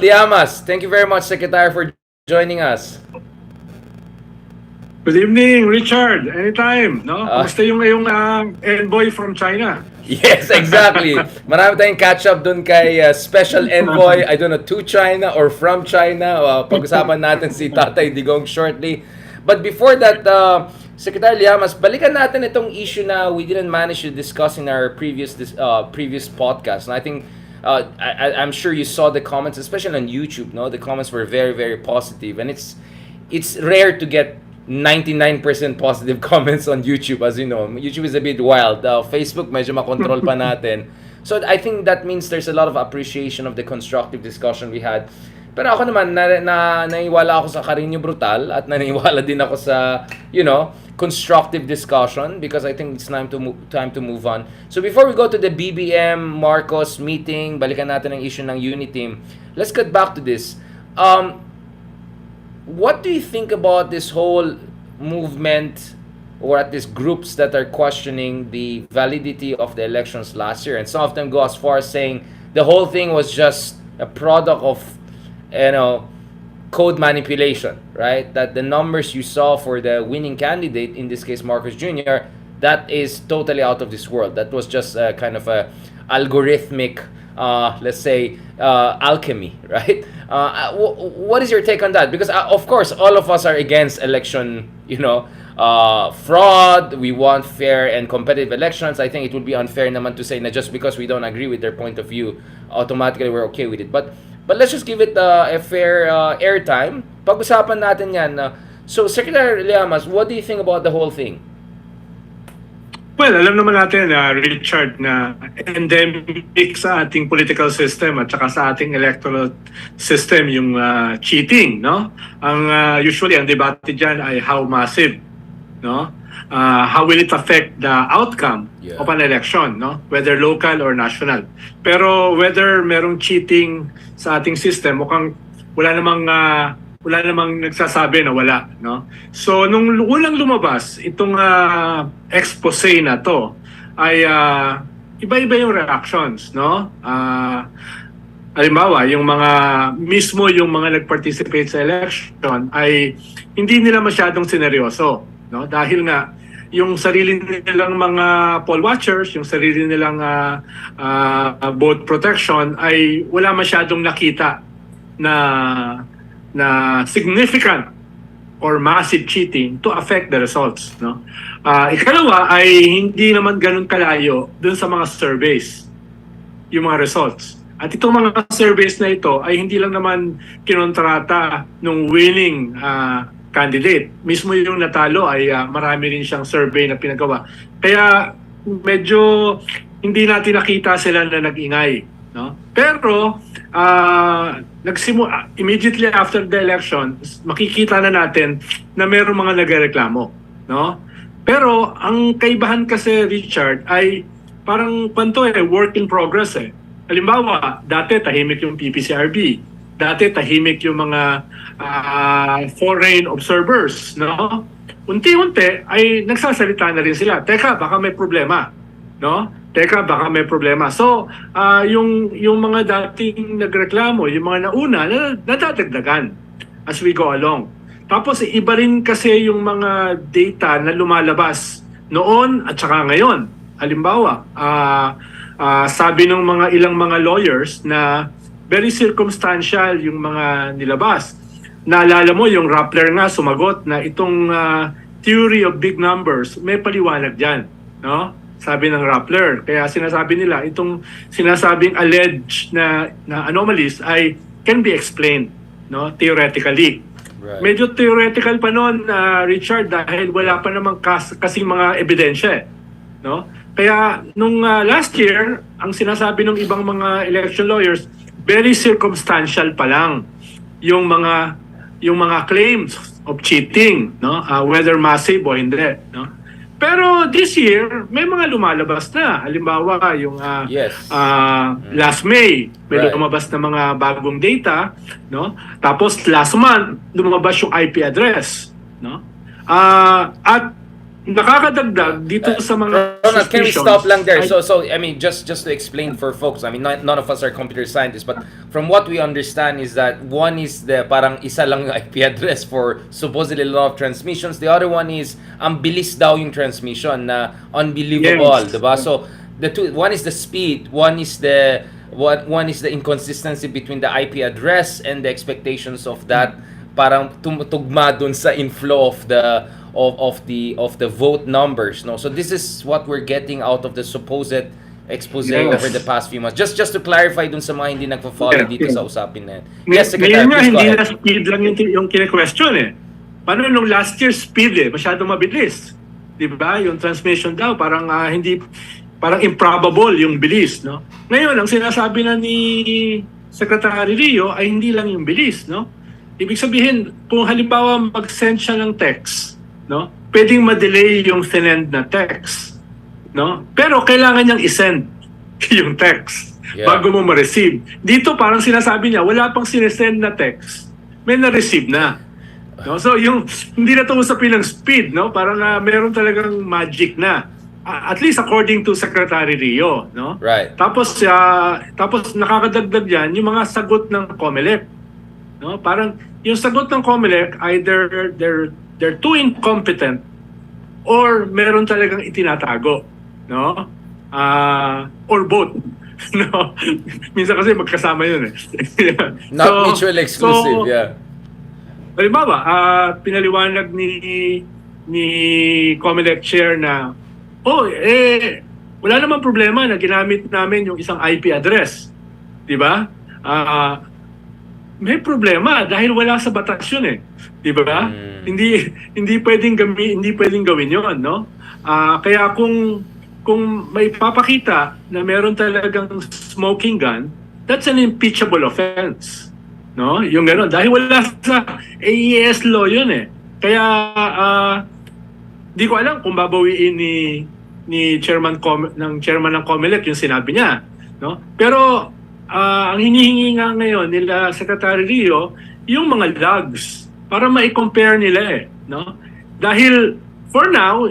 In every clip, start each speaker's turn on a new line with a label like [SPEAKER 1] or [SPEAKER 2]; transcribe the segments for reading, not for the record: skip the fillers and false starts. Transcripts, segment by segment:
[SPEAKER 1] Liamas. Thank you very much, Secretary, for joining us.
[SPEAKER 2] Good evening, Richard. Anytime, no? Kumusta yung envoy from China?
[SPEAKER 1] Yes, exactly. Marami tayong catch up dun kay Special Envoy, I don't know, to China or from China. Pag-usapan natin si Tatay Digong shortly. But before that, Secretary Liamas, balikan natin itong issue na we didn't manage to discuss in our previous podcast. And I think I'm sure you saw the comments, especially on YouTube. No, the comments were very, very positive, and it's rare to get 99% positive comments on YouTube. As you know, YouTube is a bit wild. Facebook, medyo makontrol pa natin. So I think that means there's a lot of appreciation of the constructive discussion we had. Pero ako naman, naniwala ako sa Carino Brutal at naniwala din ako sa, constructive discussion because I think it's time to move on. So before we go to the BBM Marcos meeting, balikan natin ang issue ng Uniteam. Let's get back to this. What do you think about this whole movement, or at least groups that are questioning the validity of the elections last year? And some of them go as far as saying the whole thing was just a product of, code manipulation, right? That the numbers you saw for the winning candidate, in this case Marcos Jr., that is totally out of this world. That was just a kind of a algorithmic, let's say, alchemy, right? What is your take on that? Because of course, all of us are against election, fraud. We want fair and competitive elections. I think it would be unfair naman to say na just because we don't agree with their point of view, automatically we're okay with it. But let's just give it a fair airtime. Pag-usapan natin yan. So, Secretary Liamas, what do you think about the whole thing?
[SPEAKER 2] Well, alam naman natin, Richard, na endemic sa ating political system at saka sa ating electoral system yung cheating, no? Usually, ang debate dyan ay how massive, no? How will it affect the outcome of an election, no? Whether local or national. Pero whether merong cheating sa ating system, mukhang wala namang nagsasabi na wala, no? So nung unang lumabas itong expose na to ay iba-iba yung reactions, no? Halimbawa, yung mga nag-participate sa election ay hindi nila masyadong sineryoso, no? Dahil nga yung sarili nilang mga poll watchers, yung sarili nilang vote protection ay wala masyadong nakita na significant or massive cheating to affect the results, no? Ikalawa ay hindi naman ganun kalayo dun sa mga surveys, yung mga results. At itong mga surveys na ito ay hindi lang naman kinontrata nung winning candidate. Mismo yung natalo ay marami rin siyang survey na pinagawa. Kaya medyo hindi natin nakita sila na nag-ingay, no? Pero immediately after the election, makikita na natin na mayroong mga nagrereklamo, no? Pero ang kaibahan kasi, Richard, ay parang work in progress eh. Halimbawa, dati tahimik yung PPCRB. Dati tahimik yung mga foreign observers, no? Unti-unti ay nagsasalita na rin sila. Teka, baka may problema, no? Teka, baka may problema. So, yung mga dating nagreklamo, yung mga nauna, nadadagdagan as we go along. Tapos, iba rin kasi yung mga data na lumalabas noon at saka ngayon. Halimbawa, sabi ng ilang mga lawyers na very circumstantial yung mga nilabas. Naalala mo yung Rappler nga sumagot na itong theory of big numbers, may paliwanag dyan, no? Sabi ng Rappler. Kaya sinasabi nila, itong sinasabing alleged na anomalies ay can be explained, no? Theoretically.
[SPEAKER 1] Right.
[SPEAKER 2] Medyo theoretical pa noon, Richard, dahil wala pa namang kasing mga ebidensya, no? Kaya nung last year, ang sinasabi ng ibang mga election lawyers, very circumstantial pa lang yung mga claims of cheating, no? Whether massive o hindi, no? Pero this year may mga lumalabas na. Halimbawa yung last May may lumabas na mga bagong data, no? Tapos last month lumabas yung IP address, no? At nakakadagdag dito sa mga
[SPEAKER 1] Ronald, can we
[SPEAKER 2] suspicions.
[SPEAKER 1] stop lang there? So I mean, just to explain for folks, I mean, none of us are computer scientists, but from what we understand is that one is the parang isa lang yung IP address for supposedly law of transmissions. The other one is ang bilis daw yung transmission na unbelievable,
[SPEAKER 2] Yes.
[SPEAKER 1] diba? So the two, one is the speed, one is the inconsistency between the IP address and the expectations of that parang tumutugma dun sa inflow of the vote numbers, no? So this is what we're getting out of the supposed expose
[SPEAKER 2] Yes.
[SPEAKER 1] over the past few months. Just to clarify dun sa mga hindi nagfo-follow
[SPEAKER 2] Yeah,
[SPEAKER 1] dito
[SPEAKER 2] yeah.
[SPEAKER 1] sa usapin na yan. Yes, Secretary,
[SPEAKER 2] Ngayon nga,
[SPEAKER 1] please go
[SPEAKER 2] hindi
[SPEAKER 1] ahead.
[SPEAKER 2] na speed lang yung kine-question eh. Paano nung last year, speed eh, masyadong mabilis. Di ba? Yung transmission daw, parang parang improbable yung bilis, no? Ngayon, ang sinasabi na ni Secretary Rio ay hindi lang yung bilis, no? Ibig sabihin, kung halimbawa mag-send siya ng text, no? Pwedeng ma-delay yung sinend na text, no? Pero kailangan niyang isend yung text bago mo ma-receive. Dito parang sinasabi niya, wala pang sinesend na text, may na-receive na. No? So yung hindi na ito usapin ng speed, no? Parang meron talagang magic na. At least according to Secretary Rio, no?
[SPEAKER 1] Right.
[SPEAKER 2] Tapos nakakadagdag diyan yung mga sagot ng COMELEC. No? Parang yung sagot ng COMELEC, either they're too incompetent or meron talagang itinatago, no? Or both. No? Minsan kasi magkasama yun eh.
[SPEAKER 1] Not mutually exclusive, yeah.
[SPEAKER 2] Halimbawa, pinaliwanag ni COMELEC chair na wala namang problema na ginamit namin yung isang IP address. 'Di ba? May problema dahil wala sa batas yun eh. 'Di ba? Hindi pwedeng gawin 'yon, no? Kaya kung may papakita na meron talagang smoking gun, that's an impeachable offense. No? Yung gano'n. Dahil wala sa AES law yun eh. Kaya di ko alam kung babawiin ni chairman ng COMELEC yung sinabi niya, no? Pero ang hinihingi nga ngayon nila Secretary Rio yung mga logs para ma-compare nila eh, no? Dahil for now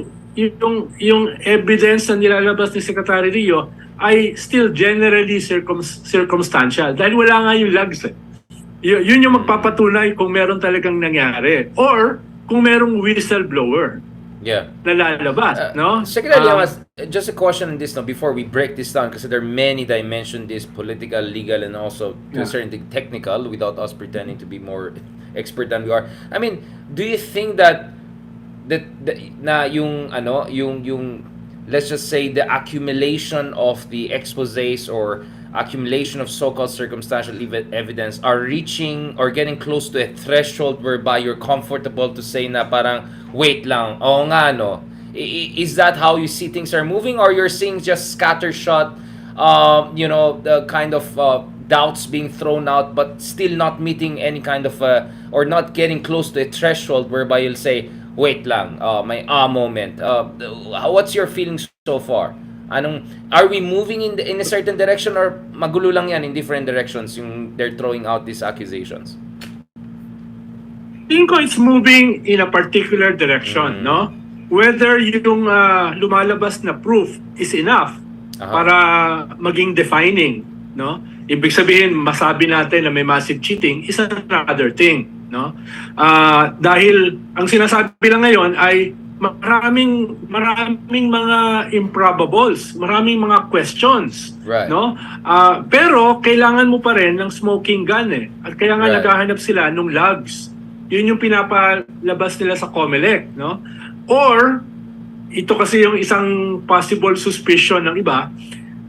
[SPEAKER 2] yung evidence na nilalabas ni Secretary Rio ay still generally circumstantial dahil wala nga yung logs eh. Yun yung magpapatunay kung meron talagang nangyari or kung merong whistleblower na lalabas, no?
[SPEAKER 1] Secretary, just a question on this now before we break this down because there are many dimensions, this political, legal, and also to a certain degree technical without us pretending to be more expert than we are. I mean, do you think that yung let's just say the accumulation of the exposés or accumulation of so-called circumstantial evidence are reaching or getting close to a threshold whereby you're comfortable to say na parang wait lang, oo nga no, is that how you see things are moving or you're seeing just scattershot the kind of doubts being thrown out but still not meeting any kind of or not getting close to a threshold whereby you'll say wait lang, may moment. What's your feelings so far? Are we moving in a certain direction or magulo lang yan in different directions yung they're throwing out these accusations?
[SPEAKER 2] Tingin ko it's moving in a particular direction, no? Whether yung lumalabas na proof is enough para maging defining, no? Ibig sabihin, masabi natin na may massive cheating is another thing, no? Dahil ang sinasabi lang ngayon ay maraming mga improbables, maraming mga questions,
[SPEAKER 1] right,
[SPEAKER 2] no? Pero kailangan mo pa rin ng smoking gun eh. At kaya nga naghahanap sila nung logs. Yun yung pinapalabas nila sa COMELEC, no? Or ito kasi yung isang possible suspicion ng iba,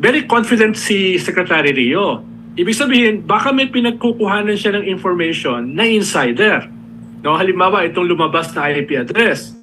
[SPEAKER 2] very confident si Secretary Rio. Ibig sabihin, baka may pinagkukuhanan siya ng information na insider. No, halimbawa itong lumabas na IP address.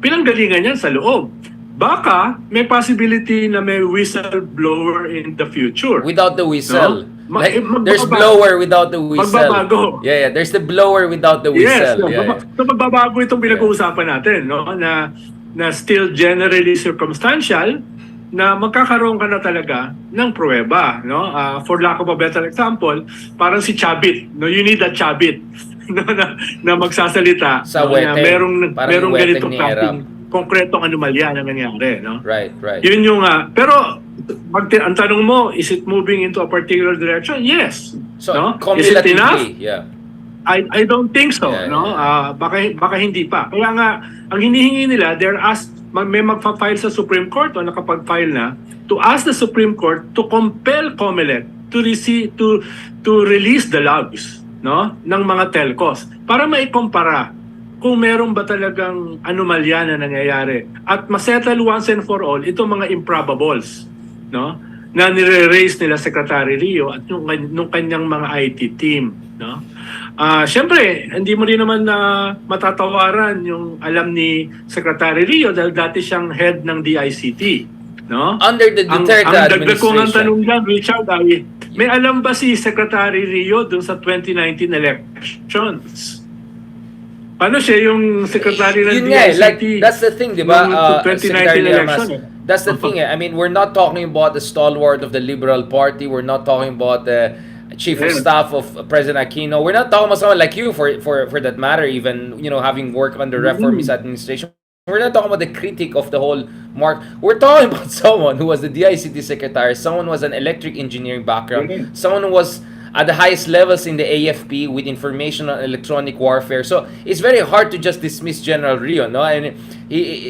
[SPEAKER 2] Pinanggalingan yan sa loob. Baka may possibility na may whistleblower in the future.
[SPEAKER 1] Without the whistle.
[SPEAKER 2] No?
[SPEAKER 1] There's blower without the whistle.
[SPEAKER 2] Magbabago.
[SPEAKER 1] Yeah, there's the blower without the whistle.
[SPEAKER 2] Yes, so magbabago itong pinag-uusapan natin, no? Na still generally circumstantial, na magkakaroon ka na talaga ng pruweba, no? For lack of a better example, parang si Chabit, no? You need a Chabit. Na magsasalita
[SPEAKER 1] sa
[SPEAKER 2] na merong
[SPEAKER 1] ganitong
[SPEAKER 2] klaseng konkretong anomalya na nangyari, no?
[SPEAKER 1] Right, right.
[SPEAKER 2] Yun yung pero ang tanong mo, is it moving into a particular direction? Yes.
[SPEAKER 1] So,
[SPEAKER 2] No? Is it enough?
[SPEAKER 1] cumulatively, yeah.
[SPEAKER 2] I don't think so,
[SPEAKER 1] Yeah,
[SPEAKER 2] no?
[SPEAKER 1] yeah.
[SPEAKER 2] Baka hindi pa. Kaya nga ang hinihingi nila, may magfa-file sa Supreme Court o nakapag-file na to ask the Supreme Court to compel COMELEC to release the logs, no, ng mga telcos para maikumpara kung meron ba talagang anomalya na nangyayari at masettle once and for all itong mga improbables, no, na nire-raise nila Secretary Rio at nung kanyang mga IT team, no. Siyempre, hindi mo rin naman na matatawaran yung alam ni Secretary Rio dahil dati siyang head ng DICT, no?
[SPEAKER 1] Under the Duterte
[SPEAKER 2] ang dagdag ko ng
[SPEAKER 1] administration.
[SPEAKER 2] tanong dyan, Richard, ay may alam ba si Secretary Rio dun sa 2019 elections? Paano siya yung secretary ng
[SPEAKER 1] Yun nga,
[SPEAKER 2] DICT?
[SPEAKER 1] like, that's the thing, di ba?
[SPEAKER 2] Nung 2019
[SPEAKER 1] Secretary
[SPEAKER 2] election.
[SPEAKER 1] Lamas, that's the thing. I mean, we're not talking about the stalwart of the Liberal Party. We're not talking about the chief of staff of President Aquino. We're not talking about someone like you, for that matter, even, you know, having worked under reformist administration. We're not talking about the critic of the whole mark. We're talking about someone who was the DICT secretary, someone who was an electric engineering background, someone who was at the highest levels in the AFP with information on electronic warfare. So it's very hard to just dismiss General Rio, no? And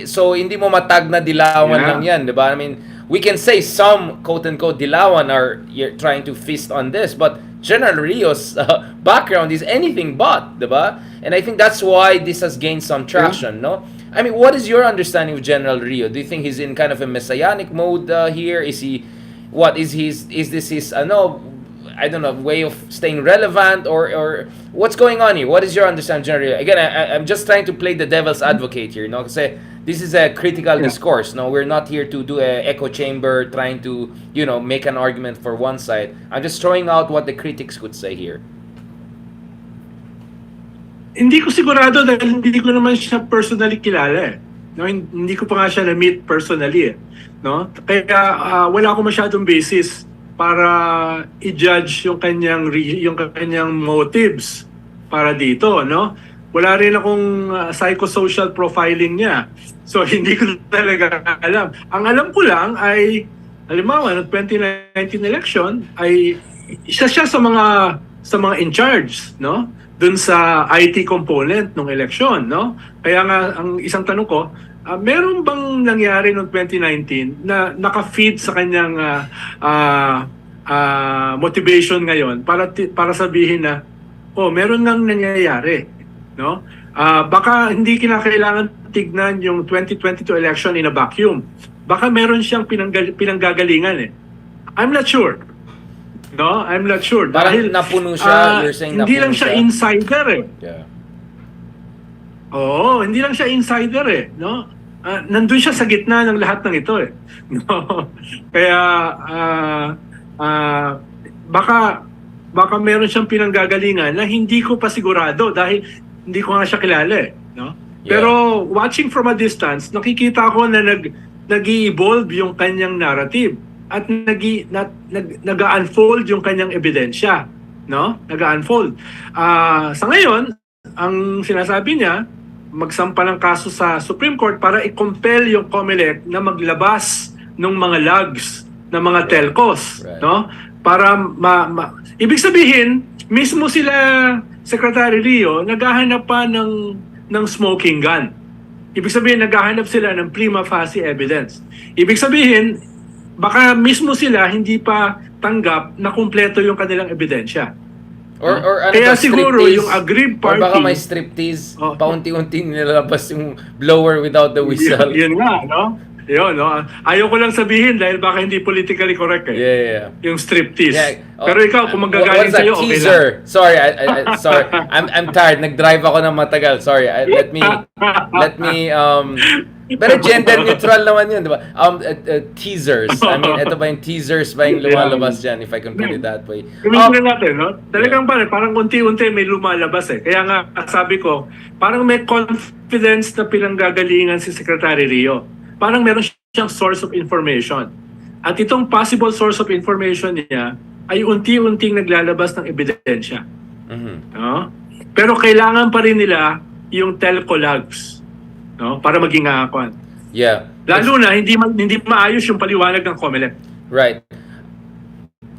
[SPEAKER 1] so hindi mo matag na dilawan lang yan, di ba? I mean, we can say some quote-unquote dilawan are trying to feast on this, but General Rio's background is anything but, di ba? And I think that's why this has gained some traction, no? I mean, what is your understanding of General Rio? Do you think he's in kind of a messianic mode here? Is he, is this his, I don't know, way of staying relevant, or what's going on here? What is your understanding, General Rio? Again, I'm just trying to play the devil's advocate here, no? Kasi this is a critical discourse, no? We're not here to do an echo chamber trying to, you know, make an argument for one side. I'm just throwing out what the critics could say here.
[SPEAKER 2] Hindi ko sigurado dahil hindi ko naman siya personally kilala, eh. No, hindi ko pa nga siya na-meet personally, eh. No? Kaya wala akong masyadong basis para i-judge yung kanyang motives para dito, no? Wala rin akong psychosocial profiling niya. So hindi ko talaga alam. Ang alam ko lang ay halimbawa ng 2019 election ay isa siya sa mga in charge, no? Dun sa IT component ng eleksyon, no? Kaya nga ang isang tanong ko, meron bang nangyari noong 2019 na naka-feed sa kanyang motivation ngayon para sabihin na meron nang nangyayari, no? Baka hindi kinakailangan tignan yung 2022 election in a vacuum. Baka meron siyang pinanggagalingan, eh. I'm not sure. No, I'm not sure.
[SPEAKER 1] Dahil
[SPEAKER 2] Dahil
[SPEAKER 1] napuno siya, you're saying
[SPEAKER 2] hindi
[SPEAKER 1] napuno
[SPEAKER 2] lang siya
[SPEAKER 1] siya.
[SPEAKER 2] insider, eh.
[SPEAKER 1] Yeah.
[SPEAKER 2] Oo, hindi lang siya insider, eh, no? Nandun siya sa gitna ng lahat ng ito, eh. No? Kaya baka meron siyang pinanggagalingan na hindi ko pa sigurado dahil hindi ko nga siya kilala, eh, no?
[SPEAKER 1] Yeah.
[SPEAKER 2] Pero watching from a distance, nakikita ko na nag-i-evolve yung kanyang narrative at nag-unfold yung kanyang ebidensya, no? Nag-unfold. Sa ngayon, ang sinasabi niya, magsampa ng kaso sa Supreme Court para i-compel yung COMELEC na maglabas ng mga logs ng mga telcos,
[SPEAKER 1] Right.
[SPEAKER 2] no? Para ibig sabihin, mismo sila Secretary Rio naghahanap pa ng smoking gun. Ibig sabihin, naghahanap sila ng prima facie evidence. Ibig sabihin, baka mismo sila hindi pa tanggap na kumpleto yung kanilang ebidensya.
[SPEAKER 1] Or ano
[SPEAKER 2] Kaya
[SPEAKER 1] to,
[SPEAKER 2] siguro
[SPEAKER 1] striptease?
[SPEAKER 2] yung aggrieved
[SPEAKER 1] Or baka
[SPEAKER 2] party-
[SPEAKER 1] may striptease,
[SPEAKER 2] Oh.
[SPEAKER 1] paunti-unti nilalabas yung blower without the whistle.
[SPEAKER 2] Yun nga, no? Yun, no? Ayaw ko lang sabihin dahil baka hindi politically correct, eh.
[SPEAKER 1] Yeah.
[SPEAKER 2] Yung striptease.
[SPEAKER 1] Yeah.
[SPEAKER 2] Pero ikaw, kung manggagaling
[SPEAKER 1] What's that
[SPEAKER 2] sa'yo, okay
[SPEAKER 1] teaser?
[SPEAKER 2] lang.
[SPEAKER 1] Sorry, sorry. I'm tired. Nag-drive ako ng matagal. Sorry. Let me pero gender neutral naman yun, di ba? Teasers. I mean, ito ba yung teasers ba yung lumalabas dyan, if I can put it that way?
[SPEAKER 2] Gamitin na natin, no? Talagang parang unti-unti may lumalabas, eh. Kaya nga, sabi ko, parang may confidence na pinanggagalingan si Secretary Rio. Parang meron siyang source of information. At itong possible source of information niya ay unti-unting naglalabas ng ebidensya.
[SPEAKER 1] Mhm.
[SPEAKER 2] No? Pero kailangan pa rin nila yung telco logs. no? Para maging
[SPEAKER 1] Yeah.
[SPEAKER 2] lalo na hindi maayos yung paliwanag ng COMELEC.
[SPEAKER 1] Right.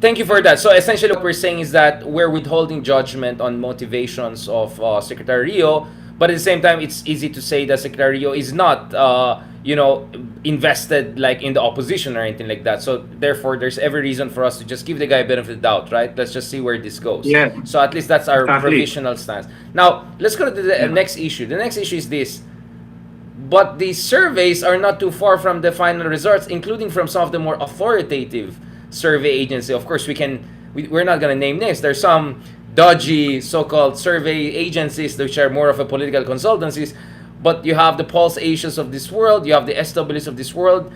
[SPEAKER 1] Thank you for that. So essentially, what we're saying is that we're withholding judgment on motivations of Secretary Rio, but at the same time, it's easy to say that Secretary Rio is not, invested like in the opposition or anything like that. So therefore, there's every reason for us to just give the guy a benefit of the doubt, right? Let's just see where this goes.
[SPEAKER 2] Yeah.
[SPEAKER 1] So at least that's our
[SPEAKER 2] Exactly.
[SPEAKER 1] provisional stance. Now let's go to the next issue. The next issue is this. But the surveys are not too far from the final results, including from some of the more authoritative survey agency. Of course, we're not going to name names. There's some dodgy so-called survey agencies which are more of a political consultancies. But you have the Pulse Asias of this world, you have the SWS of this world.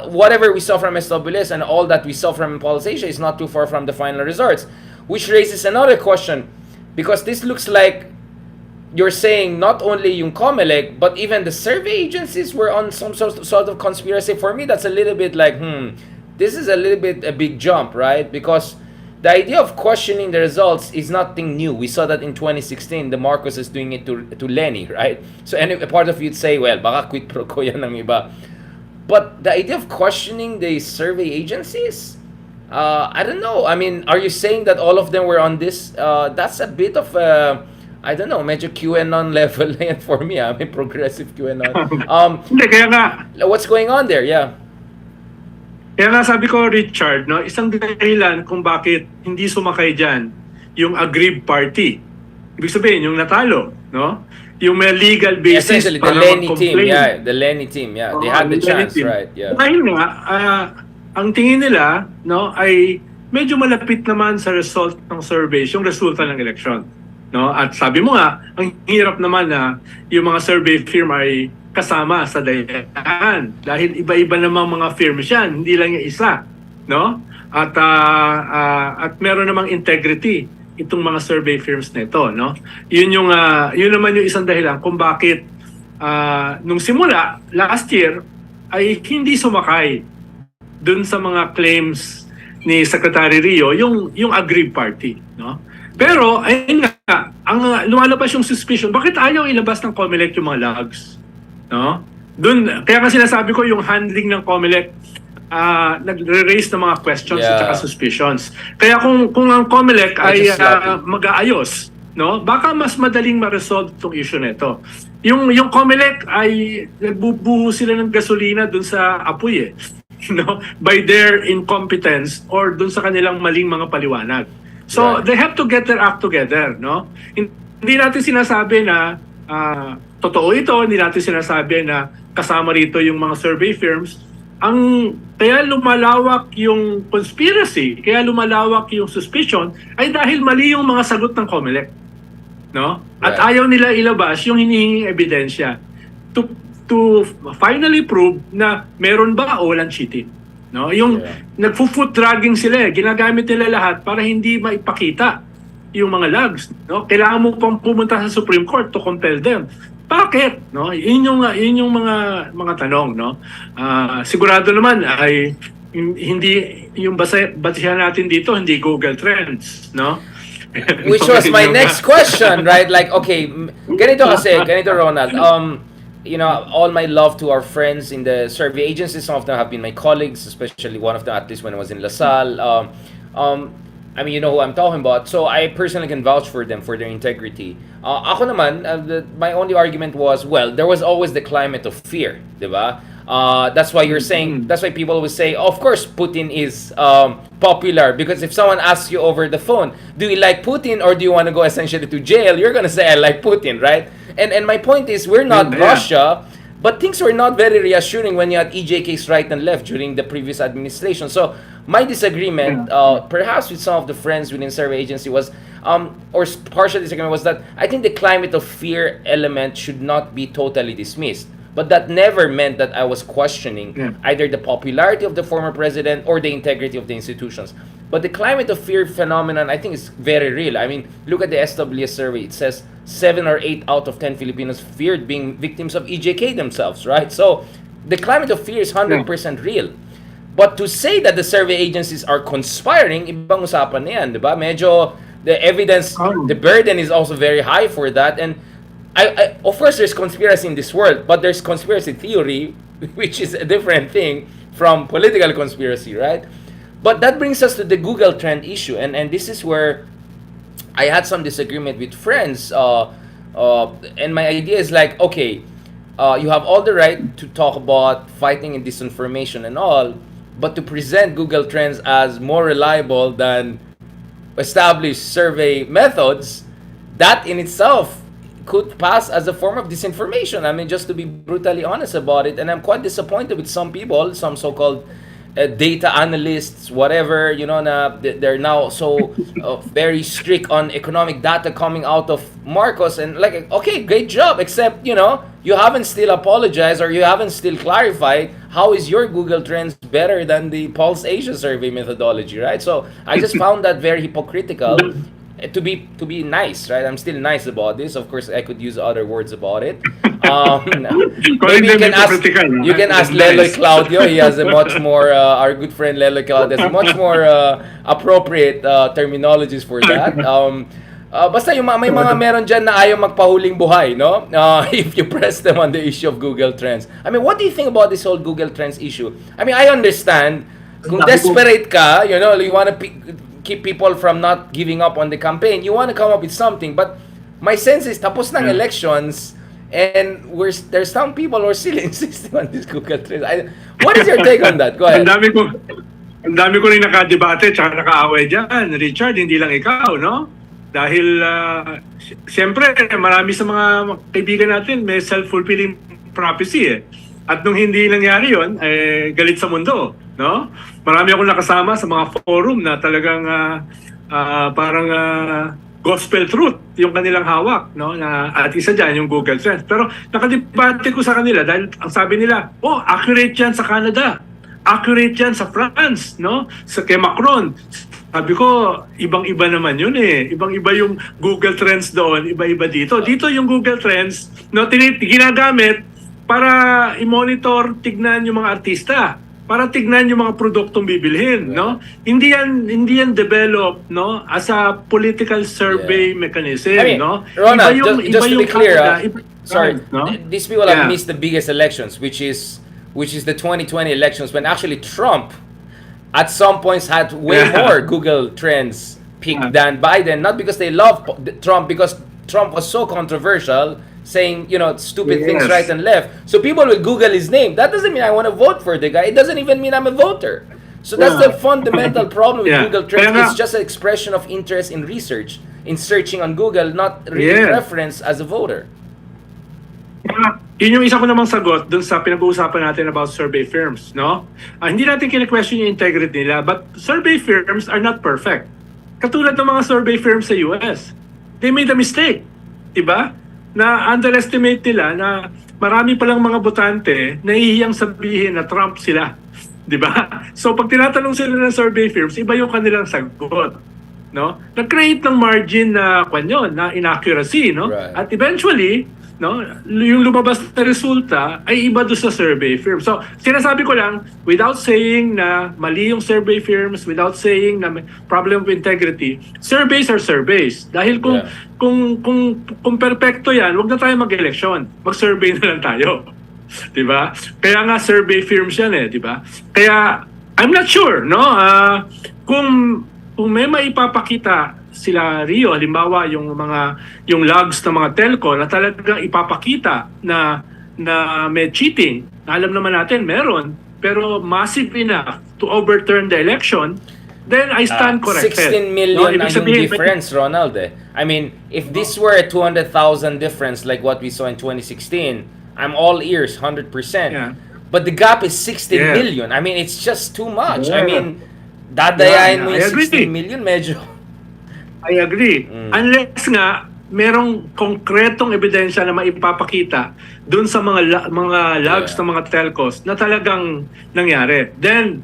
[SPEAKER 1] Whatever we saw from SWS and all that we saw from Pulse Asia is not too far from the final results, which raises another question, because this looks like you're saying not only yung COMELEC, but even the survey agencies were on some sort of conspiracy. For me, that's a little bit like, this is a little bit a big jump, right? Because the idea of questioning the results is nothing new. We saw that in 2016, the Marcos is doing it to Lenny, right? So a part of you'd say, well, baka quid pro quo yan ng iba. But the idea of questioning the survey agencies, I don't know. I mean, are you saying that all of them were on this? That's a bit of I don't know, medyo QAnon level na yan for me. I mean, progressive QAnon.
[SPEAKER 2] Hindi, kaya nga,
[SPEAKER 1] What's going on there? Yeah.
[SPEAKER 2] Kaya nga sabi ko, Richard, no, isang dahilan kung bakit hindi sumakay dyan yung aggrieved party. Ibig sabihin, yung natalo, no? Yung may legal basis
[SPEAKER 1] Essentially, the
[SPEAKER 2] para
[SPEAKER 1] Lenny team.
[SPEAKER 2] mag-complain.
[SPEAKER 1] Yeah, the Lenny team. Yeah, they had the
[SPEAKER 2] Lenny
[SPEAKER 1] chance,
[SPEAKER 2] team.
[SPEAKER 1] right? Yeah.
[SPEAKER 2] Dahil nga, ang tingin nila, no, ay medyo malapit naman sa result ng surveys, yung resulta ng eleksyon. No? At sabi mo nga, ang hirap naman na yung mga survey firm ay kasama sa Dayaan dahil iba-iba namang mga firms yan, hindi lang yung isa, no? At meron namang integrity itong mga survey firms na ito, no? Yun naman yung isang dahilan kung bakit nung simula last year ay hindi sumakay dun sa mga claims ni Secretary Rio yung aggrieved party, no? Pero ayun nga, ang lumalabas yung suspicion, bakit ayaw ilabas ng COMELEC yung mga logs? No? Kaya nga sinasabi ko yung handling ng COMELEC nagre-raise ng mga questions at saka suspicions. Kaya kung ang COMELEC ay mag-aayos, no? Baka mas madaling ma-resolve itong issue nito. Yung COMELEC ay nagbubuho sila ng gasolina dun sa apoy no? By their incompetence or dun sa kanilang maling mga paliwanag. So they have to get their act together, no? Hindi natin sinasabi na totoo ito, hindi natin sinasabi na kasama rito yung mga survey firms. Kaya lumalawak yung conspiracy, kaya lumalawak yung suspicion, ay dahil mali yung mga sagot ng COMELEC. No? At ayaw nila ilabas yung hinihinging ebidensya to finally prove na meron ba o walang cheating. No? Yung nagfo-foot dragging sila, ginagamit nila lahat para hindi maipakita yung mga logs, no? Kailangan mo pang pumunta sa Supreme Court to compel them. Bakit? No? Yun yung mga tanong, no? Sigurado naman ay hindi yung basihan natin dito hindi Google Trends, no?
[SPEAKER 1] Which was my next question, right? Like, okay, ganito Ronald. All my love to our friends in the survey agencies. Some of them have been my colleagues, especially one of them at least when I was in LaSalle. I mean, you know who I'm talking about. So I personally can vouch for them, for their integrity. Ako naman, my only argument was, well, there was always the climate of fear, diba? That's why you're saying, that's why people always say, of course, Putin is popular. Because if someone asks you over the phone, do you like Putin or do you want to go essentially to jail? You're going to say, I like Putin, right? And my point is, we're not Russia, but things were not very reassuring when you had EJKs right and left during the previous administration. So my disagreement, perhaps with some of the friends within survey agency was, or partial disagreement was that I think the climate of fear element should not be totally dismissed. But that never meant that I was questioning either the popularity of the former president or the integrity of the institutions. But the climate of fear phenomenon, I think, is very real. I mean, look at the SWS survey. It says 7 or 8 out of 10 Filipinos feared being victims of EJK themselves, right? So the climate of fear is 100% real. But to say that the survey agencies are conspiring, ibang usapan na yan, di ba? Medyo, the evidence, the burden is also very high for that. And of course, there's conspiracy in this world, but there's conspiracy theory, which is a different thing from political conspiracy, right? But that brings us to the Google Trend issue, and this is where I had some disagreement with friends. And my idea is like, okay, you have all the right to talk about fighting and disinformation and all, but to present Google Trends as more reliable than established survey methods, that in itself could pass as a form of disinformation. I mean, just to be brutally honest about it, and I'm quite disappointed with some people, some so-called data analysts, whatever, they're now so very strict on economic data coming out of Marcos, and like, okay, great job, except, you haven't still apologized, or you haven't still clarified how is your Google Trends better than the Pulse Asia survey methodology, right? So I just found that very hypocritical. To be nice, right? I'm still nice about this. Of course, I could use other words about it. Maybe you can ask Leloy Claudio. He has a much more our good friend Leloy Claudio has a much more appropriate terminologies for that. Basta yung may mga meron dyan na ayaw magpahuling buhay, no? If you press them on the issue of Google Trends. I mean, what do you think about this whole Google Trends issue? I mean, I understand kung desperate ka, you want to keep people from not giving up on the campaign, you want to come up with something, but my sense is tapos ng elections and there's some people who are still insisting on this Google Trends. What is your take on that? Go ahead.
[SPEAKER 2] Ang dami ko rin nakadebate tsaka nakaaway dyan, Richard, hindi lang ikaw, no? Dahil siyempre marami sa mga kaibigan natin may self-fulfilling prophecy eh. At nung hindi nangyari yon, galit sa mundo, no? Marami akong nakasama sa mga forum na talagang parang gospel truth yung kanilang hawak, no? At isa dyan yung Google Trends. Pero nakadebate ko sa kanila dahil ang sabi nila, accurate yan sa Canada. Accurate yan sa France, no? Sa kay Macron. Sabi ko, ibang-iba naman yun eh. Ibang-iba yung Google Trends doon, iba-iba dito. Dito yung Google Trends, no, ginagamit para i-monitor, tignan yung mga artista, para tignan yung mga produktong bibilhin, no? Hindi yan develop, no, as a political survey mechanism,
[SPEAKER 1] I mean,
[SPEAKER 2] no?
[SPEAKER 1] Ronald, just to be clear, sorry,
[SPEAKER 2] no?
[SPEAKER 1] These people have missed the biggest elections, which is the 2020 elections, when actually Trump at some points had way more Google Trends picked than Biden, not because they love Trump, because Trump was so controversial, saying, stupid things right and left. So people will Google his name. That doesn't mean I want to vote for the guy. It doesn't even mean I'm a voter. So that's the fundamental problem with Google Trends. It's just an expression of interest in research, in searching on Google, not really preference as a voter.
[SPEAKER 2] Yun yung isa ko namang sagot dun sa pinag-uusapan natin about survey firms, no? Hindi natin kine-question yung integrity nila, but survey firms are not perfect. Katulad ng mga survey firms sa US. They made a mistake, diba? Na underestimate nila na marami palang mga botante na ihiyang sabihin na Trump sila. Diba? So pag tinatanong sila ng survey firms, iba yung kanilang sagot. No? Nag-create ng margin na na inaccuracy, no?
[SPEAKER 1] Right.
[SPEAKER 2] At eventually, no, yung lumabas na resulta ay iba doon sa survey firm. So, sinasabi ko lang, without saying na mali yung survey firms, without saying na may problem of integrity, surveys are surveys. Dahil kung perpekto yan, wag na tayo mag-eleksyon. Mag-survey na lang tayo. Diba? Kaya nga survey firms yan eh, diba? Kaya, I'm not sure, no? Kung may maipapakita sila Rio, halimbawa yung logs ng mga telco na talagang ipapakita na may cheating. Alam naman natin meron, pero massive enough to overturn the election, then I stand corrected.
[SPEAKER 1] 16 million ang yung difference, Ronald. I mean, if this were a 200,000 difference like what we saw in 2016, I'm all ears, 100%. Yeah. But the gap is 16 million. I mean, it's just too much. I mean, dadayain mo yung 16 million, medyo...
[SPEAKER 2] I agree. Unless nga merong konkretong ebidensya na maipapakita doon sa mga logs ng mga telcos na talagang nangyari. Then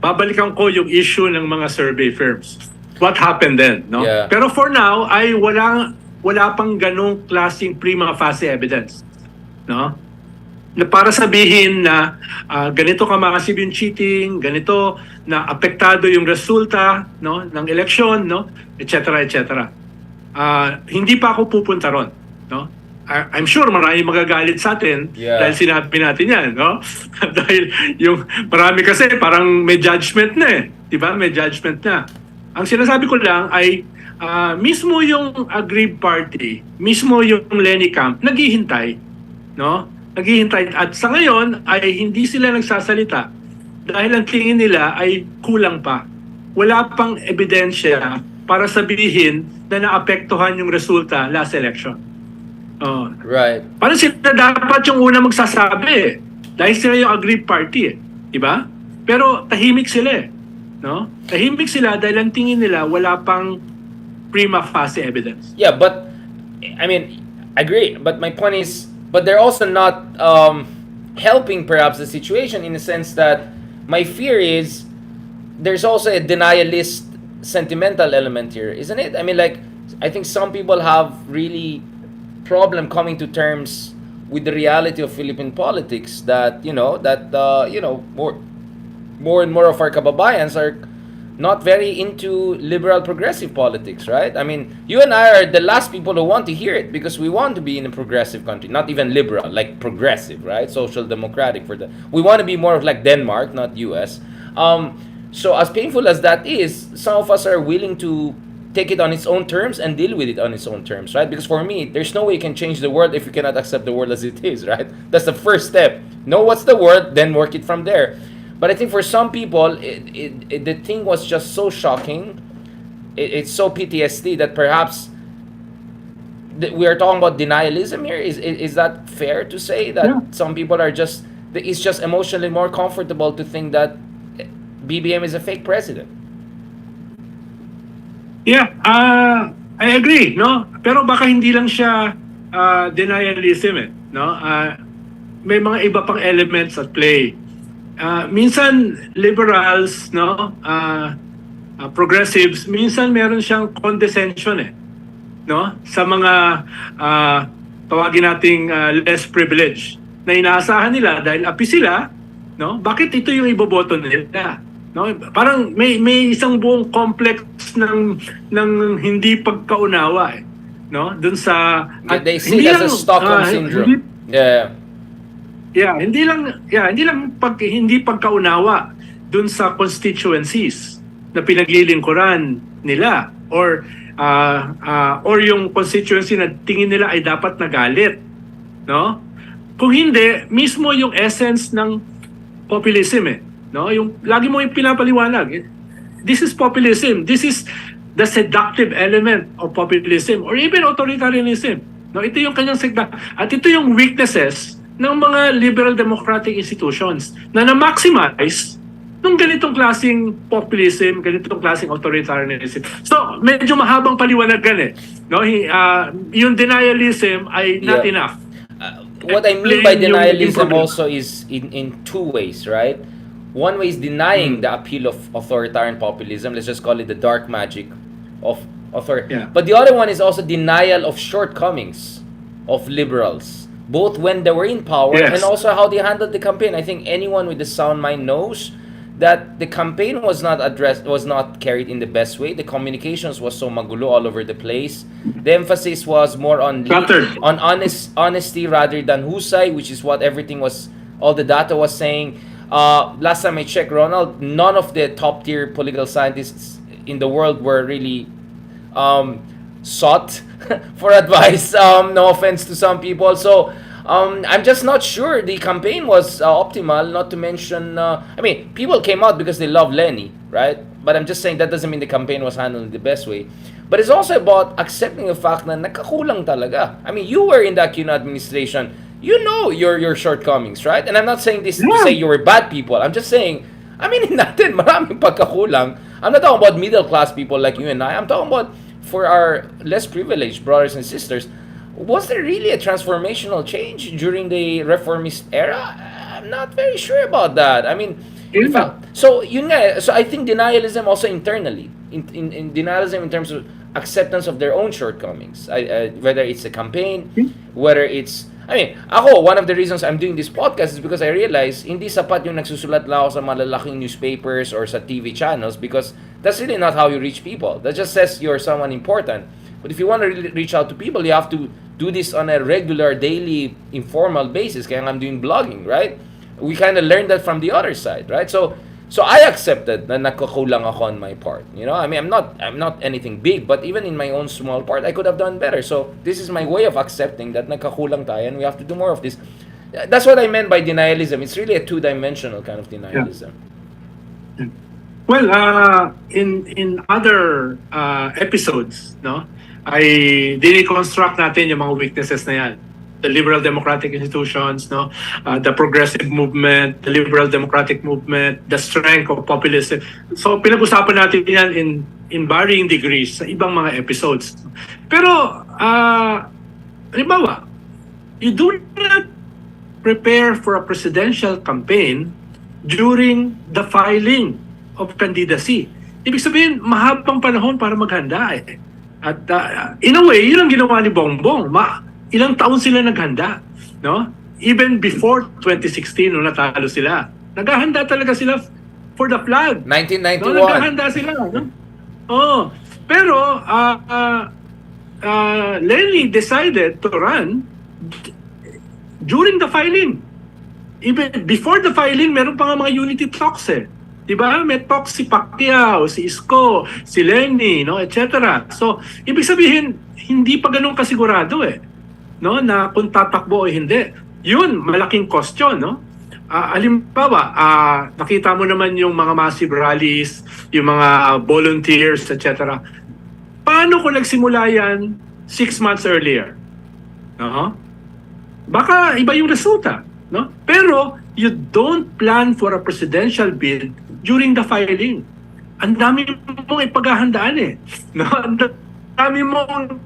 [SPEAKER 2] babalikan ko yung issue ng mga survey firms. What happened then, no? Yeah. Pero for now ay wala pang ganong klaseng prima facie evidence, no? Na para sabihin na ganito ka-massive yung cheating, ganito na apektado yung resulta, no, ng eleksyon, no, etc. etc. hindi pa ako pupunta ron, no? I'm sure marami magagalit sa atin dahil sinabi natin yan, no? Dahil yung marami kasi parang may judgment na eh, 'di ba? May judgment na. Ang sinasabi ko lang ay mismo yung aggrieved party, mismo yung Lenny Camp naghihintay, no? Naghihintay at sa ngayon ay hindi sila nagsasalita dahil ang tingin nila ay kulang pa. Wala pang ebidensya para sabihin na naapektuhan yung resulta last election.
[SPEAKER 1] Right.
[SPEAKER 2] Parang sila dapat yung una magsasabi eh. Dahil sila yung aggrieved party eh. Diba? Pero tahimik sila eh. No? Tahimik sila dahil ang tingin nila wala pang prima facie evidence.
[SPEAKER 1] Yeah, but I mean, I agree. But my point is, but they're also not helping perhaps the situation in the sense that my fear is there's also a denialist sentimental element here, isn't it? I mean, like, I think some people have really problem coming to terms with the reality of Philippine politics that more and more of our kababayans are not very into liberal progressive politics, right? I mean, you and I are the last people who want to hear it because we want to be in a progressive country, not even liberal, like progressive, right? Social democratic we want to be more of like Denmark, not US. So as painful as that is, some of us are willing to take it on its own terms and deal with it on its own terms, right? Because for me, there's no way you can change the world if you cannot accept the world as it is, right? That's the first step. Know what's the world, then work it from there. But I think for some people, the thing was just so shocking. It's so PTSD that perhaps we are talking about denialism here. Is that fair to say that some people are just, it's just emotionally more comfortable to think that BBM is a fake president?
[SPEAKER 2] Yeah, I agree, no? Pero baka hindi lang siya denialism eh, no? May mga iba pang elements at play. Minsan liberals, no? Progressives, minsan meron siyang condescension eh, no? Sa mga tawagin nating less privileged na inaasahan nila dahil api sila, no? Bakit ito yung iboboto nila? No, parang may isang buong complex ng hindi pagkaunawa eh, no? Doon sa
[SPEAKER 1] they see it as a Stockholm syndrome. Hindi lang hindi pagkaunawa doon sa constituencies na pinaglilingkuran nila or yung constituency na tingin nila ay dapat nagalit, no? Kung hindi, mismo yung essence ng populism eh. No, yung lagi mo yung pinapaliwanag. This is populism. This is the seductive element of populism or even authoritarianism. No, ito yung kanyang at ito yung weaknesses ng mga liberal democratic institutions na na-maximize nung ganitong klaseng populism, ganitong klaseng authoritarianism. So, medyo mahabang paliwanagan eh. No, yung denialism ay not enough. What I mean by denialism also is in two ways, right? One way is denying the appeal of authoritarian populism. Let's just call it the dark magic of authority. Yeah. But the other one is also denial of shortcomings of liberals, both when they were in power and also how they handled the campaign. I think anyone with a sound mind knows that the campaign was not carried in the best way. The communications was so magulo all over the place. The emphasis was more on honesty rather than husay, which is what all the data was saying. Last time I checked, Ronald, none of the top tier political scientists in the world were really sought for advice. No offense to some people. So I'm just not sure the campaign was optimal. Not to mention, people came out because they love Lenny, right? But I'm just saying that doesn't mean the campaign was handled in the best way. But it's also about accepting the fact na nakakulang talaga. I mean, you were in the Aquino administration. You know your shortcomings, right? And I'm not saying this to say you were bad people. I'm just saying, natin maraming pagkakulang. I'm not talking about middle class people like you and I. I'm talking about for our less privileged brothers and sisters. Was there really a transformational change during the reformist era? I'm not very sure about that. So I think denialism also internally, in denialism in terms of acceptance of their own shortcomings. Whether it's a campaign, whether it's one of the reasons I'm doing this podcast is because I realize hindi sapat yung nagsusulat lang ako sa malalaking newspapers or sa TV channels because that's really not how you reach people. That just says you're someone important. But if you want to reach out to people, you have to do this on a regular, daily, informal basis. Kaya I'm doing blogging, right? We kind of learned that from the other side, right? So I accepted na nagkukulang ako on my part. You know, I mean, I'm not anything big, but even in my own small part, I could have done better. So this is my way of accepting that nagkukulang tayo and we have to do more of this. That's what I meant by denialism. It's really a two-dimensional kind of denialism.
[SPEAKER 2] Well, in other episodes, no, ay diniconstruct natin yung mga weaknesses na yan. The liberal democratic institutions, no, the progressive movement, the liberal democratic movement, the strength of populism. So pinag-usapan natin yan in varying degrees sa ibang mga episodes. Pero halimbawa, you do not prepare for a presidential campaign during the filing of candidacy. Ibig sabihin, mahabang panahon para maghanda eh. At in a way, yun ang ginawa ni Bongbong. Ilang taon sila naghanda, no? Even before 2016 nung natalo sila. Naghahanda talaga sila for the flag.
[SPEAKER 1] 1991.
[SPEAKER 2] No? Naghahanda sila, no? Oh, pero Lenny decided to run during the filing. Even before the filing, meron pa nga mga unity talks eh. Diba? May talks si Pacquiao, si Isko, si Lenny, no, etc. So, ibig sabihin, hindi pa ganun kasigurado eh. No, na kung tatakbo o hindi. Yun, malaking question, no? Halimbawa, nakita mo naman yung mga massive rallies, yung mga volunteers, etc. Paano kung nagsimula yan 6 months earlier? No? Baka iba yung resulta, no? Pero you don't plan for a presidential bid during the filing. Ang dami mong ipaghahandaan eh. No? Dami mong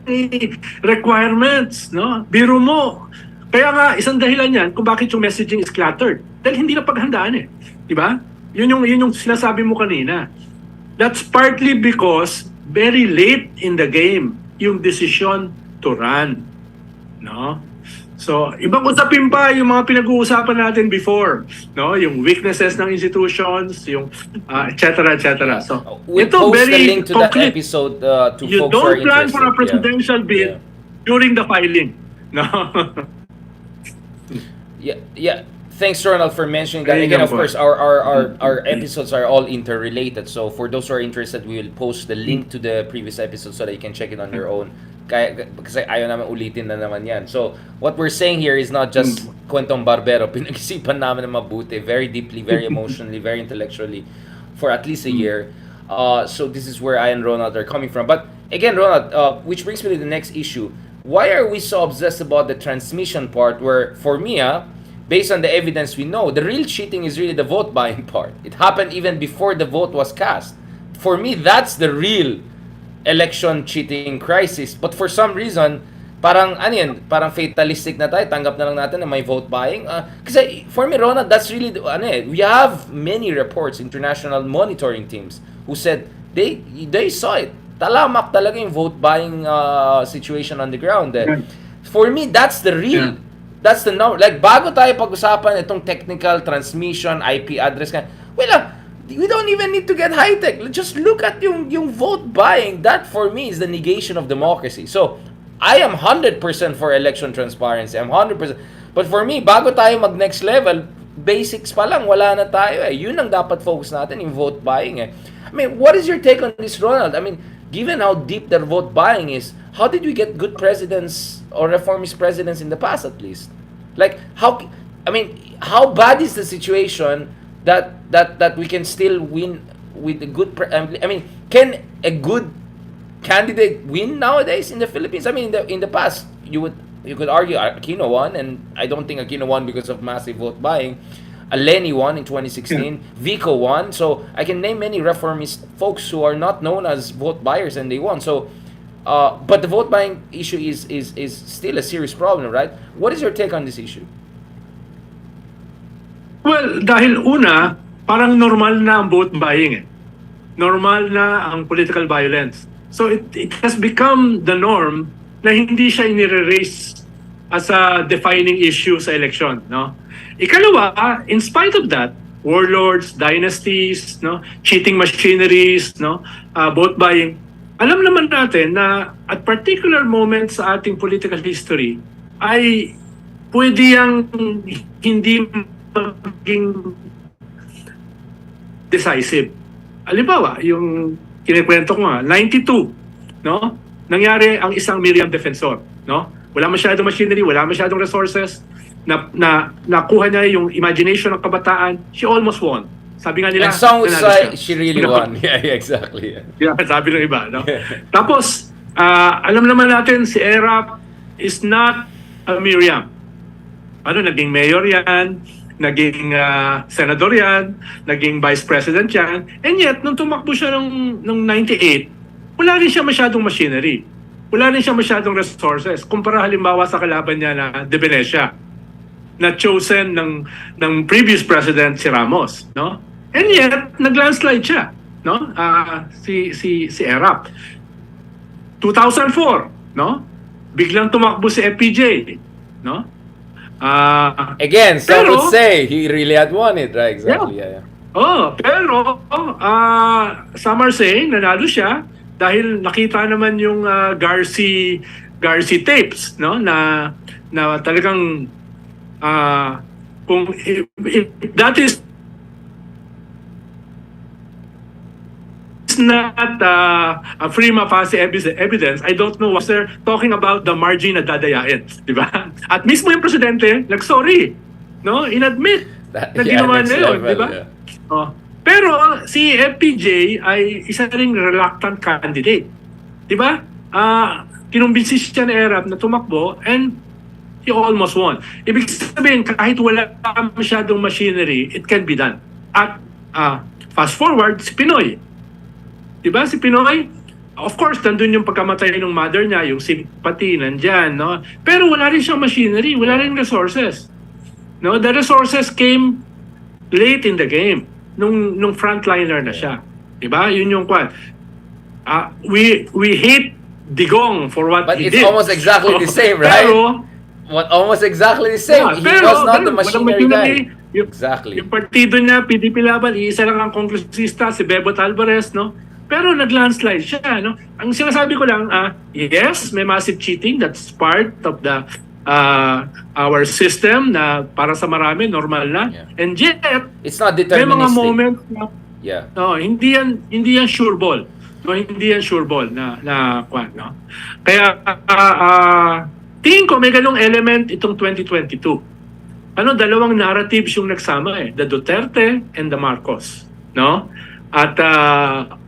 [SPEAKER 2] requirements, no? Biro mo. Kaya nga, isang dahilan yan kung bakit yung messaging is cluttered. Dahil hindi na paghandaan eh. Diba? Yun yung sinasabi mo kanina. That's partly because very late in the game, yung decision to run. No? So, ibang usapin pa yung mga pinag-uusapan natin before, no? Yung weaknesses ng institutions, yung et cetera, et cetera. So,
[SPEAKER 1] we'll
[SPEAKER 2] ito
[SPEAKER 1] post
[SPEAKER 2] very
[SPEAKER 1] the link to that
[SPEAKER 2] concrete.
[SPEAKER 1] episode to
[SPEAKER 2] You
[SPEAKER 1] folks who are
[SPEAKER 2] don't plan for a
[SPEAKER 1] interested.
[SPEAKER 2] presidential bid during the filing. No.
[SPEAKER 1] Yeah. Thanks, Ronald, for mentioning that.
[SPEAKER 2] Ayun
[SPEAKER 1] Again,
[SPEAKER 2] nga
[SPEAKER 1] of
[SPEAKER 2] po.
[SPEAKER 1] course, our episodes are all interrelated. So for those who are interested, we will post the link to the previous episode so that you can check it on your own. Kasi ayaw naman ulitin na naman yan. So what we're saying here is not just kwentong barbero. Pinag-isipan namin na mabuti, very deeply, very emotionally, very intellectually, for at least a year. So this is where I and Ronald are coming from. But again, Ronald, which brings me to the next issue. Why are we so obsessed about the transmission part where, for me, based on the evidence we know, the real cheating is really the vote buying part. It happened even before the vote was cast. For me, that's the real election cheating crisis. But for some reason, parang parang fatalistic na tayo, tanggap na lang natin na may vote buying. Kasi for me, Ronald, that's really, we have many reports, international monitoring teams, who said they saw it. Talamak talaga yung vote buying situation on the ground. For me, that's the real, that's the number. Like, bago tayo pag-usapan itong technical transmission, IP address, we don't even need to get high-tech. Just look at yung vote buying. That, for me, is the negation of democracy. So, I am 100% for election transparency. I'm 100%. But for me, bago tayo mag-next level, basics pa lang, wala na tayo eh. Yun ang dapat focus natin, yung vote buying eh. I mean, what is your take on this, Ronald? I mean, given how deep their vote buying is, how did we get good presidents or reformist presidents in the past, at least? Like, how bad is the situation that we can still win with a good can a good candidate win nowadays in the Philippines? I mean, in the past, you could argue Aquino won, and I don't think Aquino won because of massive vote buying. Lenny won in 2016. Vico won. So I can name many reformist folks who are not known as vote buyers, and they won. So, but the vote buying issue is still a serious problem, right? What is your take on this issue?
[SPEAKER 2] Well, dahil una, parang normal na ang vote buying eh. Normal na ang political violence. So it has become the norm na hindi siya inire-raise as a defining issue sa election, no? Ikalawa, in spite of that, warlords, dynasties, no, cheating machineries, no, vote buying, alam naman natin na at particular moments sa ating political history ay pwede yang hindi maging decisive. Halimbawa, yung kinikwento ko nga, 92, no? Nangyari ang isang Miriam Defensor, no? Wala masyadong machinery, wala masyadong resources, nakuha niya yung imagination ng kabataan, she almost won. Sabi nga nila,
[SPEAKER 1] And some would
[SPEAKER 2] nanalo
[SPEAKER 1] say
[SPEAKER 2] siya.
[SPEAKER 1] she really
[SPEAKER 2] No?
[SPEAKER 1] won. Yeah, exactly.
[SPEAKER 2] Yeah, sabi ng iba, no? Tapos, alam naman natin, si Erap is not a Miriam. Naging mayor yan, naging senador yan, naging vice president yan, and yet, nung tumakbo siya nung 98, wala rin siya masyadong machinery. Wala rin siya masyadong resources. Kumpara halimbawa sa kalaban niya na De Venecia, na chosen ng previous president si Ramos, no? And yet, nag-landslide siya, no? Si Erap. 2004, no? Biglang tumakbo si FPJ, no?
[SPEAKER 1] Again, some
[SPEAKER 2] pero,
[SPEAKER 1] would say he really had won it, right? Exactly. Yeah.
[SPEAKER 2] Pero some are saying nanalo siya dahil nakita naman yung Garci tapes, no? Na talagang kung if that is not a prima facie evidence, I don't know what they're talking about the margin na dadayain, di ba? At mismo yung presidente, nag-sorry, no? Inadmit na ginawa niya yun, di ba? Yeah. Pero si FPJ ay isa ring reluctant candidate, di ba? Kinumbinsi siya ni Erap na tumakbo and he almost won. Ibig sabihin, kahit wala masyadong machinery, it can be done. At fast forward, si Pinoy. Diba? Si Pinoy, of course, nandun yung pagkamatay ng mother niya, yung sympathy, nandyan, no? Pero wala rin siyang machinery, wala rin resources. No? The resources came late in the game, nung frontliner na siya. Diba? Yun yung kwan. We hate Digong for what
[SPEAKER 1] But
[SPEAKER 2] he
[SPEAKER 1] it's
[SPEAKER 2] did.
[SPEAKER 1] almost exactly the same, right?
[SPEAKER 2] Pero,
[SPEAKER 1] almost exactly the same.
[SPEAKER 2] yeah,
[SPEAKER 1] He
[SPEAKER 2] pero,
[SPEAKER 1] was not the
[SPEAKER 2] walang
[SPEAKER 1] machinery guy.
[SPEAKER 2] Yung,
[SPEAKER 1] Exactly.
[SPEAKER 2] Yung partido niya, PDP Laban, iisa lang ang kongresista, si Bebot Alvarez, no? Pero nag-landslide siya, no? Ang sinasabi ko lang, yes, may massive cheating. That's part of the our system na para sa marami, normal na.
[SPEAKER 1] Yeah.
[SPEAKER 2] And yet,
[SPEAKER 1] It's not
[SPEAKER 2] may mga
[SPEAKER 1] deterministic.
[SPEAKER 2] moments na,
[SPEAKER 1] Yeah.
[SPEAKER 2] no, hindi yan sure ball. No, hindi yan sure ball na kwan, no? Kaya, tingin ko may ganong element itong 2022. Dalawang narratives yung nagsama the Duterte and the Marcos, no? At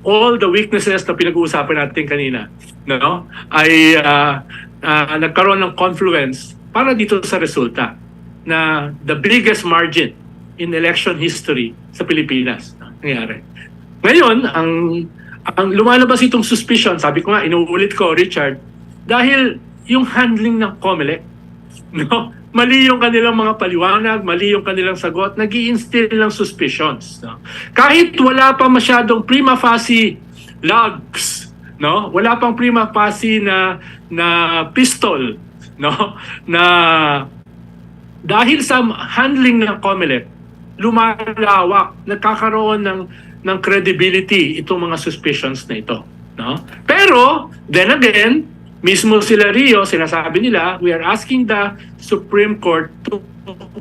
[SPEAKER 2] all the weaknesses na pinag-uusapan natin kanina, no? Ay nagkaroon ng confluence para dito sa resulta na the biggest margin in election history sa Pilipinas nangyari. Ngayon, ang lumalabas itong suspicion, sabi ko nga, inuulit ko, Richard, dahil yung handling ng COMELEC, no? Mali yung kanilang mga paliwanag, mali yung kanilang sagot, nag-i-instill ng suspicions. No? Kahit wala pa masyadong prima facie logs, no? Wala pang prima facie na pistol, no? Na dahil sa handling ng COMELEC, lumalawak, nagkakaroon ng credibility itong mga suspicions na ito, no? Pero then again, mismo sila Rios, sinasabi nila, we are asking the Supreme Court to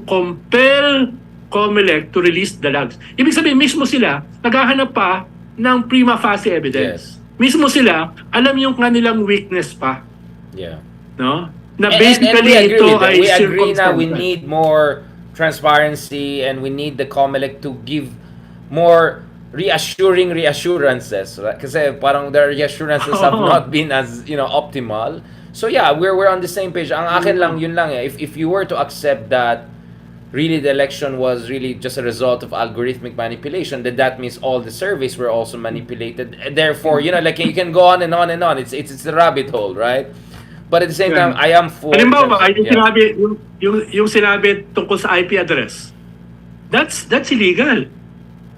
[SPEAKER 2] compel COMELEC to release the logs. Ibig sabihin, mismo sila, naghahanap pa ng prima facie evidence.
[SPEAKER 1] Yes.
[SPEAKER 2] Mismo sila, alam yung kanilang weakness pa.
[SPEAKER 1] Yeah.
[SPEAKER 2] No? Na
[SPEAKER 1] And
[SPEAKER 2] basically
[SPEAKER 1] we agree
[SPEAKER 2] ito
[SPEAKER 1] with that.
[SPEAKER 2] ay
[SPEAKER 1] We agree na we
[SPEAKER 2] circumstantial.
[SPEAKER 1] need more transparency and we need the COMELEC to give more reassurances, right? Kasi parang the reassurances have not been as, optimal. So yeah, we're on the same page. Ang akin lang, yun lang if you were to accept that really the election was really just a result of algorithmic manipulation, then that means all the surveys were also manipulated. Therefore, like you can go on and on and on. It's the rabbit hole, right? But at the same time, I am for...
[SPEAKER 2] Halimbawa, yung sinabi tungkol sa IP address, that's illegal.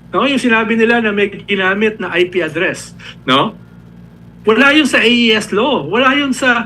[SPEAKER 2] No, yung sinabi nila na may ginamit na IP address, no? Wala yun sa AES law, wala yun sa